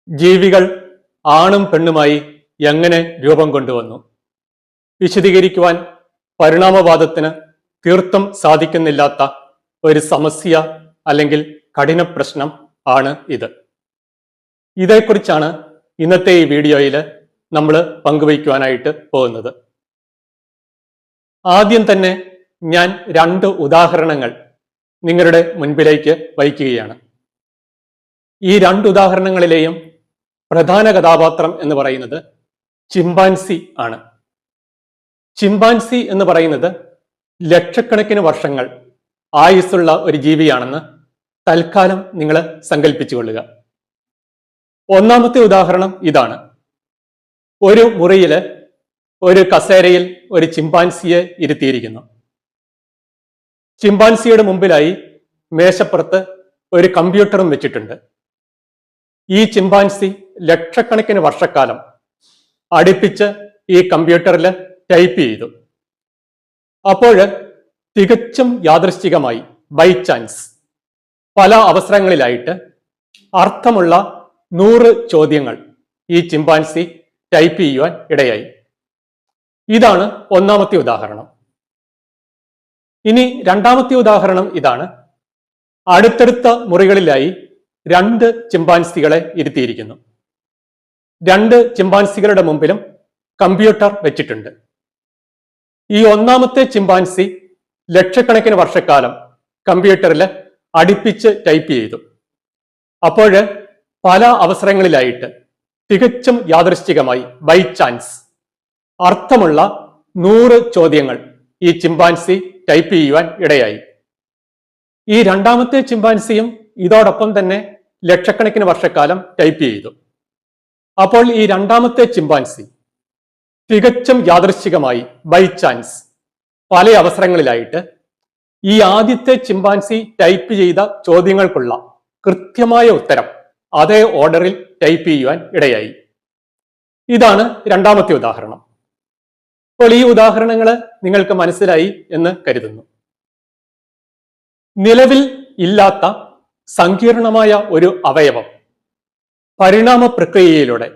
ജീവികൾ ആണും പെണ്ണുമായി എങ്ങനെ രൂപം കൊണ്ടുവന്നു? വിശദീകരിക്കുവാൻ പരിണാമവാദത്തിന് തീർത്തും സാധിക്കുന്നില്ലാത്ത ഒരു സമസ്യ അല്ലെങ്കിൽ കഠിന പ്രശ്നം ആണ് ഇത്. ഇതേക്കുറിച്ചാണ് ഇന്നത്തെ ഈ വീഡിയോയിൽ നമ്മൾ പങ്കുവയ്ക്കുവാനായിട്ട് പോകുന്നത്. ആദ്യം തന്നെ ഞാൻ 2 ഉദാഹരണങ്ങൾ നിങ്ങളുടെ മുൻപിലേക്ക് വയ്ക്കുകയാണ്. ഈ 2 ഉദാഹരണങ്ങളിലെയും പ്രധാന കഥാപാത്രം എന്ന് പറയുന്നത് ചിമ്പാൻസി ആണ്. ചിമ്പാൻസി എന്ന് പറയുന്നത് ലക്ഷക്കണക്കിന് വർഷങ്ങൾ ആയുസ്സുള്ള ഒരു ജീവിയാണെന്ന് തൽക്കാലം നിങ്ങൾ സങ്കല്പിച്ചുകൊള്ളുക. ഒന്നാമത്തെ ഉദാഹരണം ഇതാണ്. ഒരു മുറിയില് ഒരു കസേരയിൽ ഒരു ചിമ്പാൻസിയെ ഇരുത്തിയിരിക്കുന്നു. ചിമ്പാൻസിയുടെ മുമ്പിലായി മേശപ്പുറത്ത് ഒരു കമ്പ്യൂട്ടറും വെച്ചിട്ടുണ്ട്. ഈ ചിമ്പാൻസി ലക്ഷക്കണക്കിന് വർഷക്കാലം അടുപ്പിച്ച് ഈ കമ്പ്യൂട്ടറിൽ ടൈപ്പ് ചെയ്തു. അപ്പോൾ തികച്ചും യാദൃശ്ചികമായി ബൈ ചാൻസ് പല അവസരങ്ങളിലായിട്ട് അർത്ഥമുള്ള 100 ചോദ്യങ്ങൾ ഈ ചിമ്പാൻസി ടൈപ്പ് ചെയ്യുവാൻ ഇടയായി. ഇതാണ് ഒന്നാമത്തെ ഉദാഹരണം. ഇനി രണ്ടാമത്തെ ഉദാഹരണം ഇതാണ്. അടുത്തടുത്ത മുറികളിലായി 2 ചിമ്പാൻസികളെ ഇരുത്തിയിരിക്കുന്നു. 2 ചിമ്പാൻസികളുടെ മുമ്പിലും കമ്പ്യൂട്ടർ വെച്ചിട്ടുണ്ട്. ഈ ഒന്നാമത്തെ ചിമ്പാൻസി ലക്ഷക്കണക്കിന് വർഷക്കാലം കമ്പ്യൂട്ടറിൽ അടുപ്പിച്ച് ടൈപ്പ് ചെയ്തു. അപ്പോൾ പല അവസരങ്ങളിലായിട്ട് തികച്ചും യാദൃശ്ചികമായി ബൈ ചാൻസ് അർത്ഥമുള്ള 100 ചോദ്യങ്ങൾ ഈ ചിമ്പാൻസി ടൈപ്പ് ചെയ്യുവാൻ ഇടയായി. ഈ രണ്ടാമത്തെ ചിമ്പാൻസിയും ഇതോടൊപ്പം തന്നെ ലക്ഷക്കണക്കിന് വർഷക്കാലം ടൈപ്പ് ചെയ്തു. അപ്പോൾ ഈ രണ്ടാമത്തെ ചിമ്പാൻസി തികച്ചും യാദൃശ്ചികമായി ബൈ ചാൻസ് പല അവസരങ്ങളിലായിട്ട് ഈ ആദ്യത്തെ ചിമ്പാൻസി ടൈപ്പ് ചെയ്ത ചോദ്യങ്ങൾക്കുള്ള കൃത്യമായ ഉത്തരം അതേ ഓർഡറിൽ ടൈപ്പ് ചെയ്യുവാൻ ഇടയായി. ഇതാണ് രണ്ടാമത്തെ ഉദാഹരണം. അപ്പോൾ ഈ ഉദാഹരണങ്ങൾ നിങ്ങൾക്ക് മനസ്സിലായി എന്ന് കരുതുന്നു. നിലവിൽ ഇല്ലാത്ത സങ്കീർണമായ ഒരു അവയവം പരിണാമ പ്രക്രിയയിലൂടെ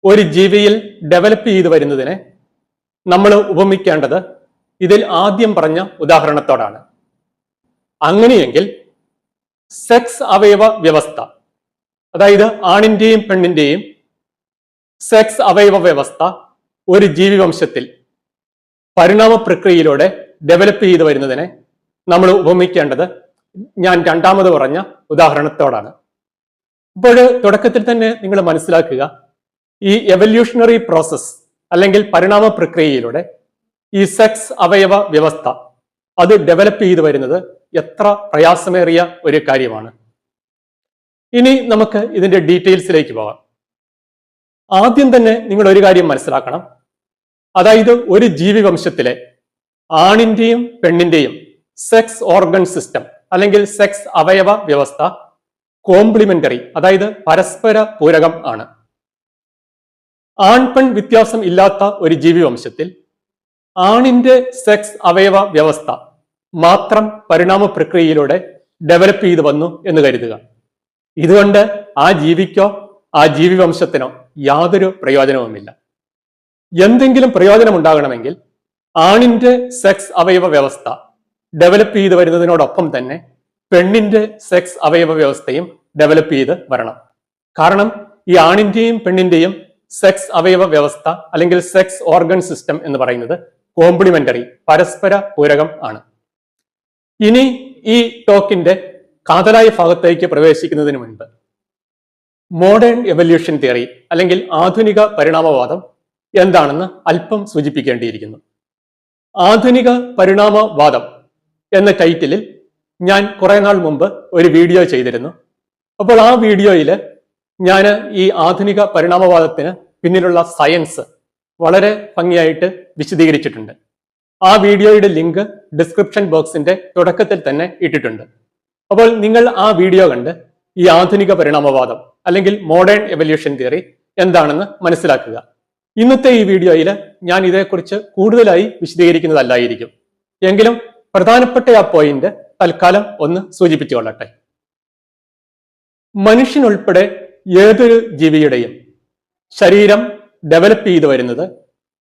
ഒരു ജീവിയിൽ ഡെവലപ്പ് ചെയ്തു വരുന്നതിനെ നമ്മൾ ഉപമിക്കേണ്ടത് ഇതിൽ ആദ്യം പറഞ്ഞ ഉദാഹരണത്തോടാണ്. അങ്ങനെയെങ്കിൽ സെക്സ് അവയവ വ്യവസ്ഥ, അതായത് ആണിന്റെയും പെണ്ണിന്റെയും സെക്സ് അവയവ വ്യവസ്ഥ ഒരു ജീവിവംശത്തിൽ പരിണാമ പ്രക്രിയയിലൂടെ ഡെവലപ്പ് ചെയ്തു വരുന്നതിനെ നമ്മൾ ഉപമിക്കേണ്ടത് ഞാൻ രണ്ടാമത് പറഞ്ഞ ഉദാഹരണത്തോടാണ്. ഇപ്പോൾ തുടക്കത്തിൽ തന്നെ നിങ്ങൾ മനസ്സിലാക്കുക, ഈ എവല്യൂഷണറി പ്രോസസ് അല്ലെങ്കിൽ പരിണാമ പ്രക്രിയയിലൂടെ ഈ സെക്സ് അവയവ വ്യവസ്ഥ അത് ഡെവലപ്പ് ചെയ്തു വരുന്നത് എത്ര പ്രയാസമേറിയ ഒരു കാര്യമാണ്. ഇനി നമുക്ക് ഇതിന്റെ ഡീറ്റെയിൽസിലേക്ക് പോകാം. ആദ്യം തന്നെ നിങ്ങൾ ഒരു കാര്യം മനസ്സിലാക്കണം. അതായത് ഒരു ജീവിവംശത്തിലെ ആണിന്റെയും പെണ്ണിന്റെയും സെക്സ് ഓർഗൻ സിസ്റ്റം അല്ലെങ്കിൽ സെക്സ് അവയവ വ്യവസ്ഥ കോംപ്ലിമെന്ററി, അതായത് പരസ്പര പൂരകം ആണ്. ആൺപെൺ വ്യത്യാസം ഇല്ലാത്ത ഒരു ജീവിവംശത്തിൽ ആണിന്റെ സെക്സ് അവയവ വ്യവസ്ഥ മാത്രം പരിണാമ പ്രക്രിയയിലൂടെ ഡെവലപ്പ് ചെയ്തു വന്നു എന്ന് കരുതുക. ഇതുകൊണ്ട് ആ ജീവിക്കോ ആ ജീവിവംശത്തിനോ യാതൊരു പ്രയോജനവുമില്ല. എന്തെങ്കിലും പ്രയോജനം ഉണ്ടാകണമെങ്കിൽ ആണിന്റെ സെക്സ് അവയവ വ്യവസ്ഥ ഡെവലപ്പ് ചെയ്ത് വരുന്നതിനോടൊപ്പം തന്നെ പെണ്ണിന്റെ സെക്സ് അവയവ വ്യവസ്ഥയും ഡെവലപ്പ് ചെയ്ത് വരണം. കാരണം ഈ ആണിന്റെയും പെണ്ണിന്റെയും സെക്സ് അവയവ വ്യവസ്ഥ അല്ലെങ്കിൽ സെക്സ് ഓർഗൻ സിസ്റ്റം എന്ന് പറയുന്നത് കോംപ്ലിമെന്ററി, പരസ്പര പൂരകം ആണ്. ഇനി ഈ ടോക്കിന്റെ കാതലായ ഭാഗത്തേക്ക് പ്രവേശിക്കുന്നതിന് മുൻപ് മോഡേൺ എവല്യൂഷൻ തിയറി അല്ലെങ്കിൽ ആധുനിക പരിണാമവാദം എന്താണെന്ന് അല്പം സൂചിപ്പിക്കേണ്ടിയിരിക്കുന്നു. ആധുനിക പരിണാമവാദം എന്ന ടൈറ്റിലിൽ ഞാൻ കുറെ നാൾ മുമ്പ് ഒരു വീഡിയോ ചെയ്തിരുന്നു. അപ്പോൾ ആ വീഡിയോയിൽ ഞാൻ ഈ ആധുനിക പരിണാമവാദത്തിന് പിന്നിലുള്ള സയൻസ് വളരെ ഭംഗിയായിട്ട് വിശദീകരിച്ചിട്ടുണ്ട്. ആ വീഡിയോയുടെ ലിങ്ക് ഡിസ്ക്രിപ്ഷൻ ബോക്സിന്റെ തുടക്കത്തിൽ തന്നെ ഇട്ടിട്ടുണ്ട്. അപ്പോൾ നിങ്ങൾ ആ വീഡിയോ കണ്ട് ഈ ആധുനിക പരിണാമവാദം അല്ലെങ്കിൽ മോഡേൺ എവല്യൂഷൻ തിയറി എന്താണെന്ന് മനസ്സിലാക്കുക. ഇന്നത്തെ ഈ വീഡിയോയിൽ ഞാൻ ഇതേക്കുറിച്ച് കൂടുതലായി വിശദീകരിക്കുന്നതല്ലായിരിക്കും. എങ്കിലും പ്രധാനപ്പെട്ട ആ പോയിന്റ് തൽക്കാലം ഒന്ന് സൂചിപ്പിച്ചുകൊള്ളട്ടെ. മനുഷ്യനുൾപ്പെടെ ഏതൊരു ജീവിയുടെയും ശരീരം ഡെവലപ്പ് ചെയ്തു വരുന്നത്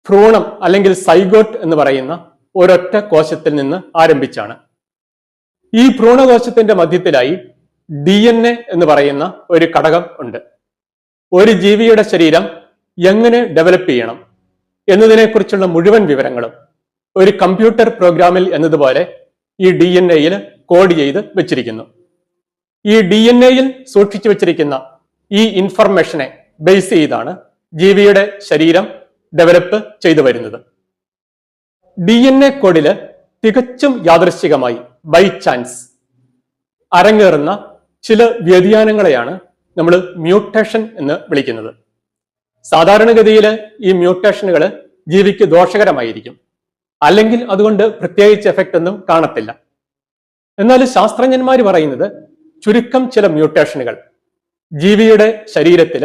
ഭ്രൂണം അല്ലെങ്കിൽ സൈഗോട്ട് എന്ന് പറയുന്ന ഒരൊറ്റ കോശത്തിൽ നിന്ന് ആരംഭിച്ചാണ്. ഈ ഭ്രൂണകോശത്തിന്റെ മധ്യത്തിലായി DNA എന്ന് പറയുന്ന ഒരു ഘടകം ഉണ്ട്. ഒരു ജീവിയുടെ ശരീരം എങ്ങനെ ഡെവലപ്പ് ചെയ്യണം എന്നതിനെക്കുറിച്ചുള്ള മുഴുവൻ വിവരങ്ങളും ഒരു കമ്പ്യൂട്ടർ പ്രോഗ്രാമിൽ എന്നതുപോലെ ഈ DNA-യിൽ കോഡ് ചെയ്ത് വെച്ചിരിക്കുന്നു. ഈ DNA-യിൽ സൂക്ഷിച്ചു വെച്ചിരിക്കുന്ന ഈ ഇൻഫർമേഷനെ ബേസ് ചെയ്താണ് ജീവിയുടെ ശരീരം ഡെവലപ്പ് ചെയ്തു വരുന്നത്. DNA കോഡില് തികച്ചും യാദൃശ്ചികമായി ബൈ ചാൻസ് അരങ്ങേറുന്ന ചില വ്യതിയാനങ്ങളെയാണ് നമ്മൾ മ്യൂട്ടേഷൻ എന്ന് വിളിക്കുന്നത്. സാധാരണഗതിയിൽ ഈ മ്യൂട്ടേഷനുകൾ ജീവിക്ക് ദോഷകരമായിരിക്കും, അല്ലെങ്കിൽ അതുകൊണ്ട് പ്രത്യേകിച്ച് എഫക്റ്റ് ഒന്നും കാണത്തില്ല. എന്നാൽ ശാസ്ത്രജ്ഞന്മാർ പറയുന്നത് ചുരുക്കം ചില മ്യൂട്ടേഷനുകൾ ജീവിയുടെ ശരീരത്തിൽ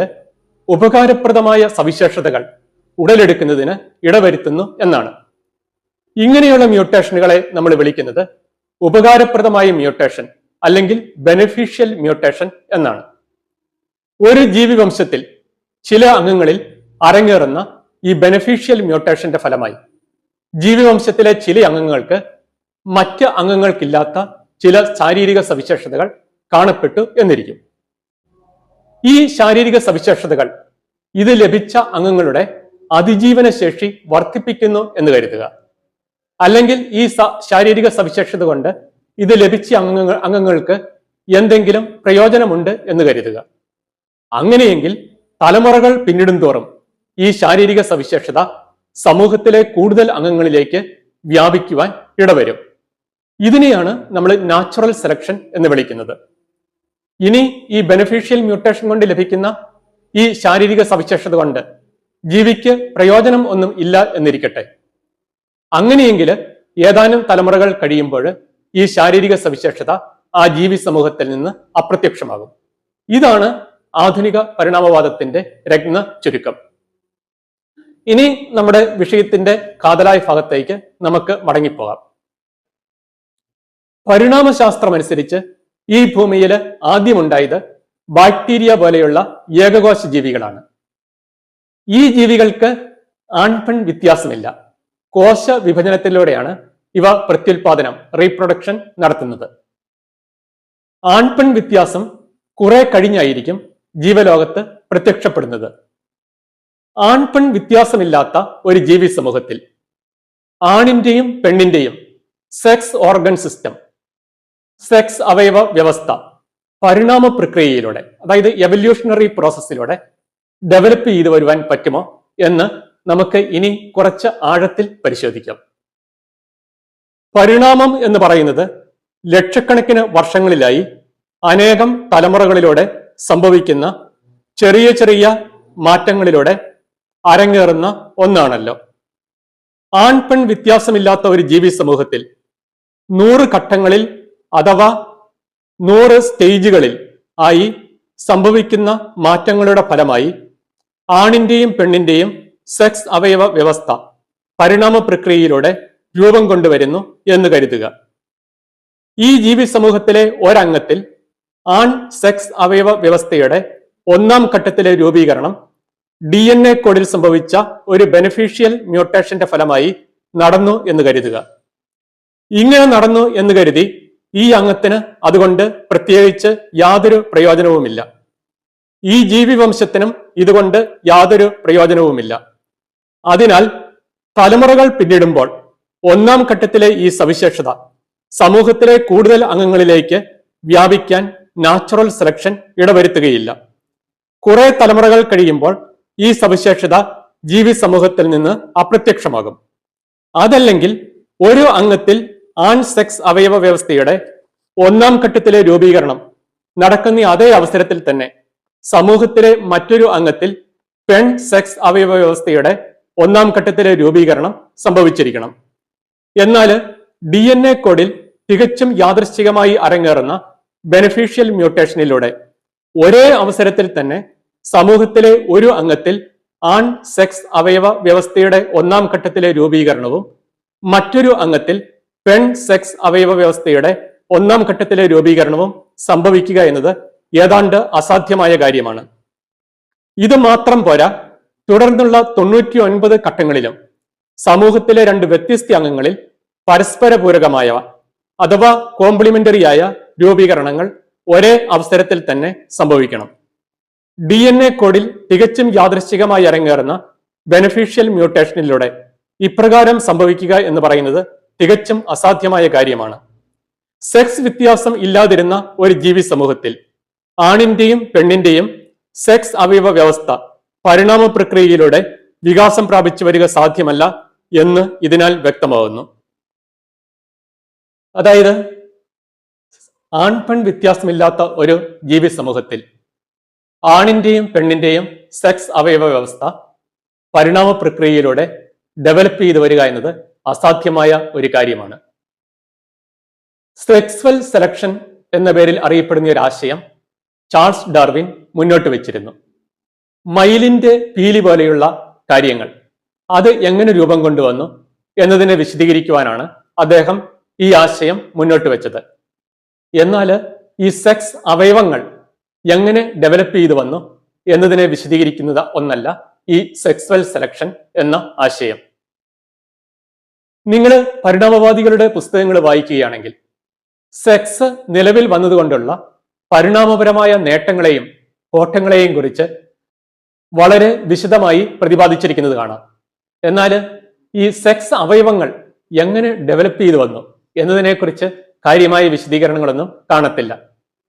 ഉപകാരപ്രദമായ സവിശേഷതകൾ ഉടലെടുക്കുന്നതിന് ഇടവരുത്തുന്നു എന്നാണ്. ഇങ്ങനെയുള്ള മ്യൂട്ടേഷനുകളെ നമ്മൾ വിളിക്കുന്നത് ഉപകാരപ്രദമായ മ്യൂട്ടേഷൻ അല്ലെങ്കിൽ ബെനിഫിഷ്യൽ മ്യൂട്ടേഷൻ എന്നാണ്. ഒരു ജീവിവംശത്തിൽ ചില അംഗങ്ങളിൽ അരങ്ങേറുന്ന ഈ ബെനിഫിഷ്യൽ മ്യൂട്ടേഷന്റെ ഫലമായി ജീവിവംശത്തിലെ ചില അംഗങ്ങൾക്ക് മറ്റ് അംഗങ്ങൾക്കില്ലാത്ത ചില ശാരീരിക സവിശേഷതകൾ കാണപ്പെട്ടു എന്നിരിക്കും. ഈ ശാരീരിക സവിശേഷതകൾ ഇത് ലഭിച്ച അംഗങ്ങളുടെ അതിജീവന ശേഷി വർദ്ധിപ്പിക്കുന്നു എന്ന് കരുതുക. അല്ലെങ്കിൽ ഈ ശാരീരിക സവിശേഷത കൊണ്ട് ഇത് ലഭിച്ച അംഗങ്ങൾക്ക് എന്തെങ്കിലും പ്രയോജനമുണ്ട് എന്ന് കരുതുക. അങ്ങനെയെങ്കിൽ തലമുറകൾ പിന്നിടും തോറും ഈ ശാരീരിക സവിശേഷത സമൂഹത്തിലെ കൂടുതൽ അംഗങ്ങളിലേക്ക് വ്യാപിക്കുവാൻ ഇടവരും. ഇതിനെയാണ് നമ്മൾ നാച്ചുറൽ സെലക്ഷൻ എന്ന് വിളിക്കുന്നത്. ഇനി ഈ ബെനിഫിഷ്യൽ മ്യൂട്ടേഷൻ കൊണ്ട് ലഭിക്കുന്ന ഈ ശാരീരിക സവിശേഷത കൊണ്ട് ജീവിക്ക് പ്രയോജനം ഒന്നും ഇല്ല എന്നിരിക്കട്ടെ. അങ്ങനെയെങ്കിൽ ഏതാനും തലമുറകൾ കഴിയുമ്പോൾ ഈ ശാരീരിക സവിശേഷത ആ ജീവി സമൂഹത്തിൽ നിന്ന് അപ്രത്യക്ഷമാകും. ഇതാണ് ആധുനിക പരിണാമവാദത്തിന്റെ രത്ന ചുരുക്കം. ഇനി നമ്മുടെ വിഷയത്തിന്റെ കാതലായ ഭാഗത്തേക്ക് നമുക്ക് മടങ്ങിപ്പോകാം. പരിണാമശാസ്ത്രമനുസരിച്ച് ഈ ഭൂമിയിൽ ആദ്യമുണ്ടായത് ബാക്ടീരിയ പോലെയുള്ള ഏകകോശ ജീവികളാണ്. ഈ ജീവികൾക്ക് ആൺപെൺ വ്യത്യാസമില്ല. കോശ വിഭജനത്തിലൂടെയാണ് ഇവ പ്രത്യുൽപാദനം റീപ്രൊഡക്ഷൻ നടത്തുന്നത്. ആൺപെൺ വ്യത്യാസം കുറെ കഴിഞ്ഞായിരിക്കും ജീവലോകത്ത് പ്രത്യക്ഷപ്പെടുന്നത്. ആൺപെൺ വ്യത്യാസമില്ലാത്ത ഒരു ജീവി സമൂഹത്തിൽ ആണിന്റെയും പെണ്ണിന്റെയും സെക്സ് ഓർഗൻ സിസ്റ്റം, സെക്സ് അവയവ വ്യവസ്ഥ പരിണാമ പ്രക്രിയയിലൂടെ, അതായത് എവല്യൂഷണറി പ്രോസസ്സിലൂടെ ഡെവലപ്പ് ചെയ്തു വരുവാൻ പറ്റുമോ എന്ന് നമുക്ക് ഇനി കുറച്ച് ആഴത്തിൽ പരിശോധിക്കാം. പരിണാമം എന്ന് പറയുന്നത് ലക്ഷക്കണക്കിന് വർഷങ്ങളിലായി അനേകം തലമുറകളിലൂടെ സംഭവിക്കുന്ന ചെറിയ ചെറിയ മാറ്റങ്ങളിലൂടെ അരങ്ങേറുന്ന ഒന്നാണല്ലോ. ആൺപെൺ വ്യത്യാസമില്ലാത്ത ഒരു ജീവി സമൂഹത്തിൽ 100 ഘട്ടങ്ങളിൽ അഥവാ 100 സ്റ്റേജുകളിൽ ആയി സംഭവിക്കുന്ന മാറ്റങ്ങളുടെ ഫലമായി ആണിന്റെയും പെണ്ണിന്റെയും സെക്സ് അവയവ വ്യവസ്ഥ പരിണാമ പ്രക്രിയയിലൂടെ രൂപം കൊണ്ടുവരുന്നു എന്ന് കരുതുക. ഈ ജീവി സമൂഹത്തിലെ ഒരംഗത്തിൽ ആൺ സെക്സ് അവയവ വ്യവസ്ഥയുടെ 1ാം ഘട്ടത്തിലെ രൂപീകരണം DNA കോഡിൽ സംഭവിച്ച ഒരു ബെനിഫിഷ്യൽ മ്യൂട്ടേഷന്റെ ഫലമായി നടന്നു എന്ന് കരുതുക. ഇങ്ങനെ നടന്നു എന്ന് കരുതി ഈ അംഗത്തിന് അതുകൊണ്ട് പ്രത്യേകിച്ച് യാതൊരു പ്രയോജനവുമില്ല. ഈ ജീവിവംശത്തിനും ഇതുകൊണ്ട് യാതൊരു പ്രയോജനവുമില്ല. അതിനാൽ തലമുറകൾ പിന്നിടുമ്പോൾ 1ാം ഘട്ടത്തിലെ ഈ സവിശേഷത സമൂഹത്തിലെ കൂടുതൽ അംഗങ്ങളിലേക്ക് വ്യാപിക്കാൻ നാച്ചുറൽ സെലക്ഷൻ ഇടവരുത്തുകയില്ല. കുറെ തലമുറകൾ കഴിയുമ്പോൾ ഈ സവിശേഷത ജീവി സമൂഹത്തിൽ നിന്ന് അപ്രത്യക്ഷമാകും. അതല്ലെങ്കിൽ ഒരു അംഗത്തിൽ ആൺ സെക്സ് അവയവ വ്യവസ്ഥയുടെ 1ാം ഘട്ടത്തിലെ രൂപീകരണം നടക്കുന്ന അതേ അവസരത്തിൽ തന്നെ സമൂഹത്തിലെ മറ്റൊരു അംഗത്തിൽ പെൺ സെക്സ് അവയവ വ്യവസ്ഥയുടെ 1ാം ഘട്ടത്തിലെ രൂപീകരണം സംഭവിച്ചിരിക്കണം. എന്നാൽ DNA കോഡിൽ തികച്ചും യാദൃശ്ചികമായി അരങ്ങേറുന്ന ബെനിഫിഷ്യൽ മ്യൂട്ടേഷനിലൂടെ ഒരേ അവസരത്തിൽ തന്നെ സമൂഹത്തിലെ ഒരു അംഗത്തിൽ ആൺ സെക്സ് അവയവ വ്യവസ്ഥയുടെ 1ാം ഘട്ടത്തിലെ രൂപീകരണവും മറ്റൊരു അംഗത്തിൽ പെൺ സെക്സ് അവയവ വ്യവസ്ഥയുടെ 1ാം ഘട്ടത്തിലെ രൂപീകരണവും സംഭവിക്കുക എന്നത് ഏതാണ്ട് അസാധ്യമായ കാര്യമാണ്. ഇത് മാത്രം പോരാ, തുടർന്നുള്ള 99 ഘട്ടങ്ങളിലും സമൂഹത്തിലെ 2 വ്യത്യസ്ത അംഗങ്ങളിൽ പരസ്പര പൂരകമായവ അഥവാ കോംപ്ലിമെന്ററിയായ രൂപീകരണങ്ങൾ ഒരേ അവസരത്തിൽ തന്നെ സംഭവിക്കണം. DNA കോഡിൽ തികച്ചും യാദൃശ്ചികമായി അരങ്ങേറുന്ന ബെനഫിഷ്യൽ മ്യൂട്ടേഷനിലൂടെ ഇപ്രകാരം സംഭവിക്കുക എന്ന് പറയുന്നത് തികച്ചും അസാധ്യമായ കാര്യമാണ്. സെക്സ് വ്യത്യാസം ഇല്ലാതിരുന്ന ഒരു ജീവി സമൂഹത്തിൽ ആണിന്റെയും പെണ്ണിന്റെയും സെക്സ് അവയവ വ്യവസ്ഥ പരിണാമ പ്രക്രിയയിലൂടെ വികാസം പ്രാപിച്ചു വരിക സാധ്യമല്ല എന്ന് ഇതിനാൽ വ്യക്തമാകുന്നു. അതായത് ആൺപെൺ വ്യത്യാസമില്ലാത്ത ഒരു ജീവി സമൂഹത്തിൽ ആണിന്റെയും പെണ്ണിന്റെയും സെക്സ് അവയവ വ്യവസ്ഥ പരിണാമ പ്രക്രിയയിലൂടെ ഡെവലപ്പ് ചെയ്തു വരിക എന്നത് അസാധ്യമായ ഒരു കാര്യമാണ്. സെക്സ്വൽ സെലക്ഷൻ എന്ന പേരിൽ അറിയപ്പെടുന്ന ഒരു ആശയം ചാൾസ് ഡാർവിൻ മുന്നോട്ട് വെച്ചിരുന്നു. മയിലിന്റെ പീലി പോലെയുള്ള കാര്യങ്ങൾ അത് എങ്ങനെ രൂപം കൊണ്ടുവന്നു എന്നതിനെ വിശദീകരിക്കുവാനാണ് അദ്ദേഹം ഈ ആശയം മുന്നോട്ട് വെച്ചത്. എന്നാൽ ഈ സെക്സ് അവയവങ്ങൾ എങ്ങനെ ഡെവലപ്പ് ചെയ്തു വന്നു എന്നതിനെ വിശദീകരിക്കുന്നത് ഒന്നല്ല ഈ സെക്സ്വൽ സെലക്ഷൻ എന്ന ആശയം. നിങ്ങൾ പരിണാമവാദികളുടെ പുസ്തകങ്ങൾ വായിക്കുകയാണെങ്കിൽ സെക്സ് നിലവിൽ വന്നതുകൊണ്ടുള്ള പരിണാമപരമായ നേട്ടങ്ങളെയും കോട്ടങ്ങളെയും കുറിച്ച് വളരെ വിശദമായി പ്രതിപാദിച്ചിരിക്കുന്നത് കാണാം. എന്നാൽ ഈ സെക്സ് അവയവങ്ങൾ എങ്ങനെ ഡെവലപ്പ് ചെയ്തു വന്നു എന്നതിനെക്കുറിച്ച് കാര്യമായ വിശദീകരണങ്ങളൊന്നും കാണത്തില്ല.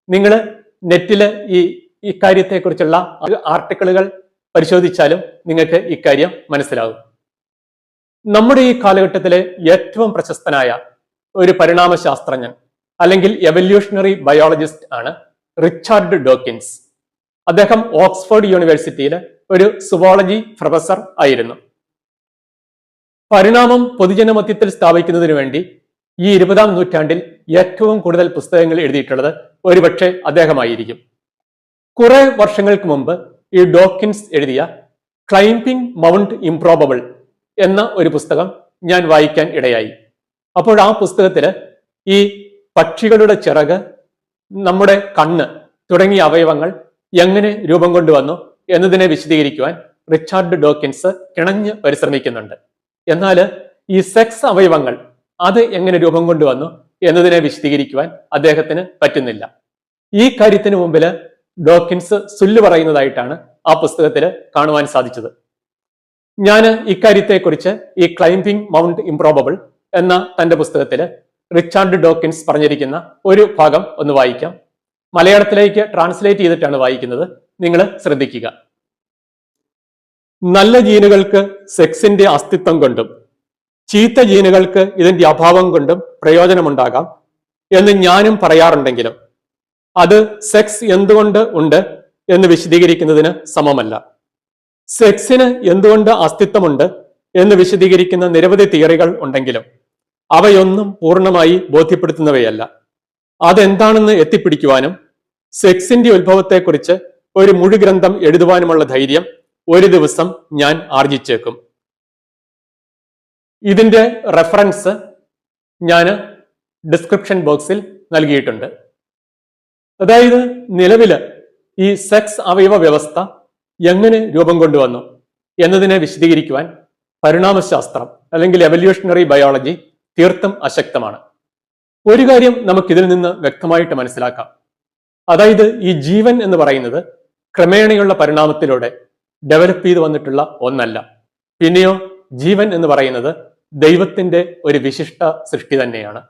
നിങ്ങൾ നെറ്റില് ഇക്കാര്യത്തെക്കുറിച്ചുള്ള ആർട്ടിക്കിളുകൾ പരിശോധിച്ചാലും നിങ്ങൾക്ക് ഇക്കാര്യം മനസ്സിലാകും. നമ്മുടെ ഈ കാലഘട്ടത്തിലെ ഏറ്റവും പ്രശസ്തനായ ഒരു പരിണാമ ശാസ്ത്രജ്ഞൻ അല്ലെങ്കിൽ എവല്യൂഷണറി ബയോളജിസ്റ്റ് ആണ് റിച്ചാർഡ് ഡോക്കിൻസ്. അദ്ദേഹം ഓക്സ്ഫോർഡ് യൂണിവേഴ്സിറ്റിയിൽ ഒരു സുവോളജി പ്രൊഫസർ ആയിരുന്നു. പരിണാമം പൊതുജനമധ്യത്തിൽ സ്ഥാപിക്കുന്നതിന് വേണ്ടി ഈ 20-ാം നൂറ്റാണ്ടിൽ ഏറ്റവും കൂടുതൽ പുസ്തകങ്ങൾ എഴുതിയിട്ടുള്ളത് ഒരുപക്ഷെ അദ്ദേഹമായിരിക്കും. കുറെ വർഷങ്ങൾക്ക് മുമ്പ് ഈ ഡോക്കിൻസ് എഴുതിയ ക്ലൈംബിംഗ് മൗണ്ട് ഇംപ്രോബബിൾ എന്ന ഒരു പുസ്തകം ഞാൻ വായിക്കാൻ ഇടയായി. അപ്പോൾ ആ പുസ്തകത്തില് ഈ പക്ഷികളുടെ ചിറക്, നമ്മുടെ കണ്ണ് തുടങ്ങിയ അവയവങ്ങൾ എങ്ങനെ രൂപം കൊണ്ടുവന്നു എന്നതിനെ വിശദീകരിക്കുവാൻ റിച്ചാർഡ് ഡോക്കിൻസ് കിണഞ്ഞ് പരിശ്രമിക്കുന്നുണ്ട്. എന്നാൽ ഈ സെക്സ് അവയവങ്ങൾ അത് എങ്ങനെ രൂപം കൊണ്ടുവന്നു എന്നതിനെ വിശദീകരിക്കുവാൻ അദ്ദേഹത്തിന് പറ്റുന്നില്ല. ഈ കാര്യത്തിന് മുമ്പില് ഡോക്കിൻസ് സുല്ല് പറയുന്നതായിട്ടാണ് ആ പുസ്തകത്തിൽ കാണുവാൻ സാധിച്ചത്. ഞാൻ ഇക്കാര്യത്തെക്കുറിച്ച് ഈ ക്ലൈംബിംഗ് മൗണ്ട് ഇംപ്രോബബിൾ എന്ന തന്റെ പുസ്തകത്തിൽ റിച്ചാർഡ് ഡോക്കിൻസ് പറഞ്ഞിരിക്കുന്ന ഒരു ഭാഗം ഒന്ന് വായിക്കാം. മലയാളത്തിലേക്ക് ട്രാൻസ്ലേറ്റ് ചെയ്തിട്ടാണ് വായിക്കുന്നത്. നിങ്ങൾ ശ്രദ്ധിക്കുക. നല്ല ജീനുകൾക്ക് സെക്സിന്റെ അസ്തിത്വം കൊണ്ടും ചീത്ത ജീനുകൾക്ക് ഇതിന്റെ അഭാവം കൊണ്ടും പ്രയോജനമുണ്ടാകാം എന്ന് ഞാനും പറയാറുണ്ടെങ്കിലും അത് സെക്സ് എന്തുകൊണ്ട് ഉണ്ട് എന്ന് വിശദീകരിക്കുന്നതിന് സമമല്ല. സെക്സിന് എന്തുകൊണ്ട് അസ്തിത്വമുണ്ട് എന്ന് വിശദീകരിക്കുന്ന നിരവധി തിയറികൾ ഉണ്ടെങ്കിലും അവയൊന്നും പൂർണ്ണമായി ബോധ്യപ്പെടുത്തുന്നവയല്ല. അതെന്താണെന്ന് എത്തിപ്പിടിക്കുവാനും സെക്സിന്റെ ഉത്ഭവത്തെക്കുറിച്ച് ഒരു മുഴുഗ്രന്ഥം എഴുതുവാനുമുള്ള ധൈര്യം ഒരു ദിവസം ഞാൻ ആർജിച്ചേക്കും. ഇതിന്റെ റെഫറൻസ് ഞാൻ ഡിസ്ക്രിപ്ഷൻ ബോക്സിൽ നൽകിയിട്ടുണ്ട്. അതായത് നിലവില് ഈ സെക്സ് അവയവ വ്യവസ്ഥ എങ്ങനെ രൂപം കൊണ്ടുവന്നു എന്നതിനെ വിശദീകരിക്കുവാൻ പരിണാമശാസ്ത്രം അല്ലെങ്കിൽ എവല്യൂഷണറി ബയോളജി തീർത്തും അശക്തമാണ്. ഒരു കാര്യം നമുക്കിതിൽ നിന്ന് വ്യക്തമായിട്ട് മനസ്സിലാക്കാം. അതായത് ഈ ജീവൻ എന്ന് പറയുന്നത് ക്രമേണയുള്ള പരിണാമത്തിലൂടെ ഡെവലപ്പ് ചെയ്തു വന്നിട്ടുള്ള ഒന്നല്ല. പിന്നെയോ ജീവൻ എന്ന് പറയുന്നത് ദൈവത്തിന്റെ ഒരു വിശിഷ്ട സൃഷ്ടി തന്നെയാണ്.